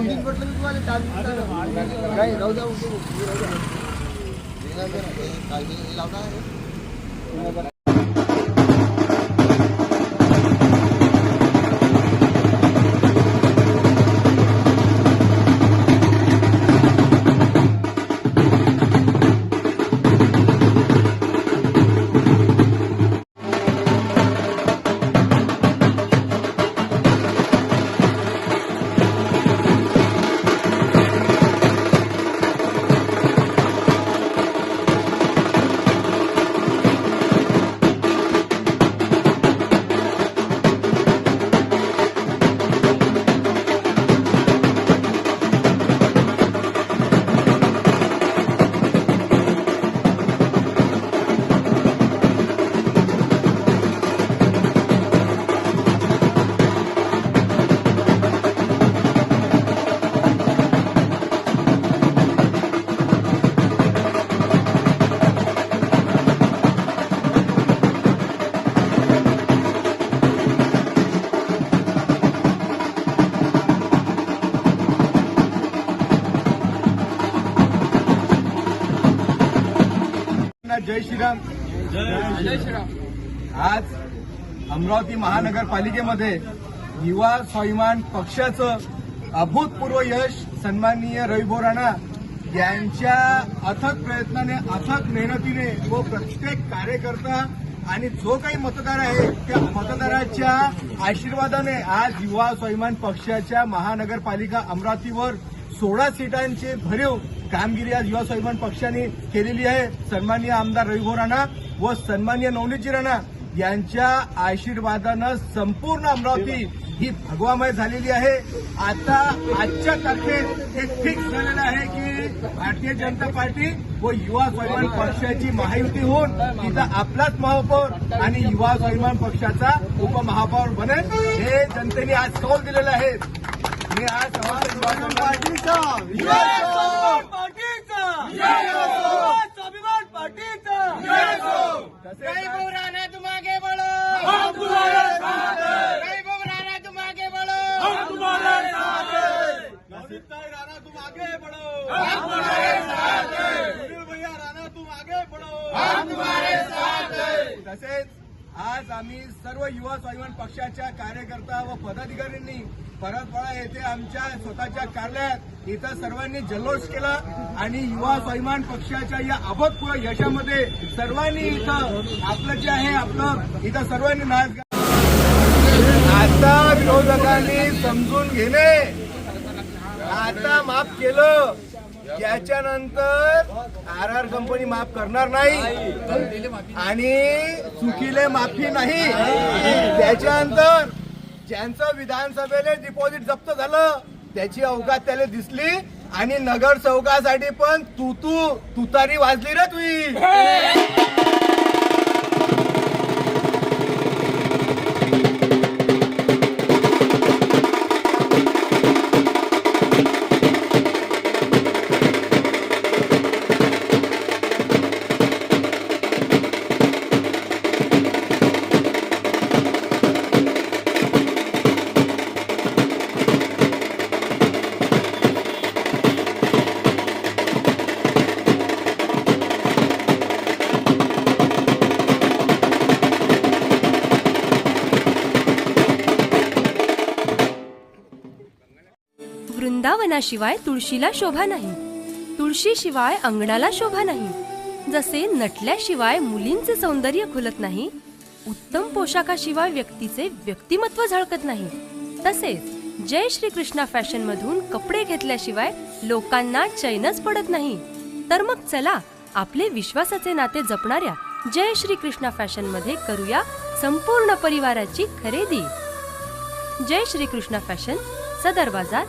2-3 म्हटलं मी तुम्हाला काय राहू द्या लावणार जय श्रीराम. जय श्रीराम. आज अमरावती महानगरपालिकेमध्ये युवा स्वाभिमान पक्षाचं अभूतपूर्व यश सन्माननीय रविभाऊ राणा यांच्या अथक प्रयत्नाने अथक मेहनतीने व प्रत्येक कार्यकर्ता आणि जो काही मतदार आहे त्या मतदाराच्या आशीर्वादाने आज युवा स्वाभिमान पक्षाच्या महानगरपालिका अमरावतीवर 16 सीटांचे भरीव कामगिरी आज युवा स्वाभिमान पक्षाने केलेली आहे. सन्माननीय आमदार रविभाऊ राणा व सन्माननीय नवनीतजी राणा यांच्या आशीर्वादानं संपूर्ण अमरावती ही भगवामय झालेली आहे. आता आजच्या तारखेत हे फिक्स झालेलं आहे की भारतीय जनता पार्टी व युवा स्वाभिमान पक्षाची महायुती होऊन तिथं आपलाच महापौर आणि युवा स्वाभिमान पक्षाचा उपमहापौर बनेल हे जनतेने आज कौल दिलेलं आहे. मी आज स्वाभिमान पार्टीचा स्वाभिमान पार्टीचा रविभाऊ राणा तुम आगे बढ़ो, हम तुम्हारे साथ हैं. रविभाऊ राणा तुम आगे बढ़ो, हम तुम्हारे साथ हैं. नवनीत राणा तुम आगे बढ़ो, हम तुम्हारे साथ हैं. सुनील भैया राणा तुम आगे बढ़ो, हम तुम्हारे साथ हैं. तसेच आज आम्ही सर्व युवा स्वाभिमान पक्षाच्या कार्यकर्ता व पदाधिकाऱ्यांनी परतवाडा येथे आमच्या स्वतःच्या कार्यालयात इथं सर्वांनी जल्लोष केला आणि युवा स्वाभिमान पक्षाच्या या अभूतपूर्व यशामध्ये सर्वांनी इथं आपलं जे आहे आपलं इथं सर्वांनी नाच. आता विरोधकांनी समजून घेणे, आता माफ केलं याच्यानंतर आर कंपनी माफ करणार नाही आणि चुकीले माफी नाही. त्याच्यानंतर ज्यांचं विधानसभेला डिपॉझिट जप्त झालं त्याची अवकात त्याला दिसली आणि नगरसेवकासाठी पण तुतारी वाजली रे तुझी. वृंदावनाशिवाय तुळशीला शोभा नाही, तुळशीशिवाय अंगणाला शोभा नाही. जसे नटल्याशिवाय मुलींचे सौंदर्य खुलत नाही, उत्तम पोशाखाशिवाय व्यक्तीचे व्यक्तिमत्व झळकत नाही, तसेच जय श्री कृष्णा फॅशन मधून कपडे घेतल्याशिवाय लोकांना चैनच पडत नाही. तर मग चला आपले विश्वासाचे नाते जपणाऱ्या जय श्री कृष्णा फॅशन मध्ये करूया संपूर्ण परिवाराची खरेदी. जय श्री कृष्णा फॅशन, सदर बाजार,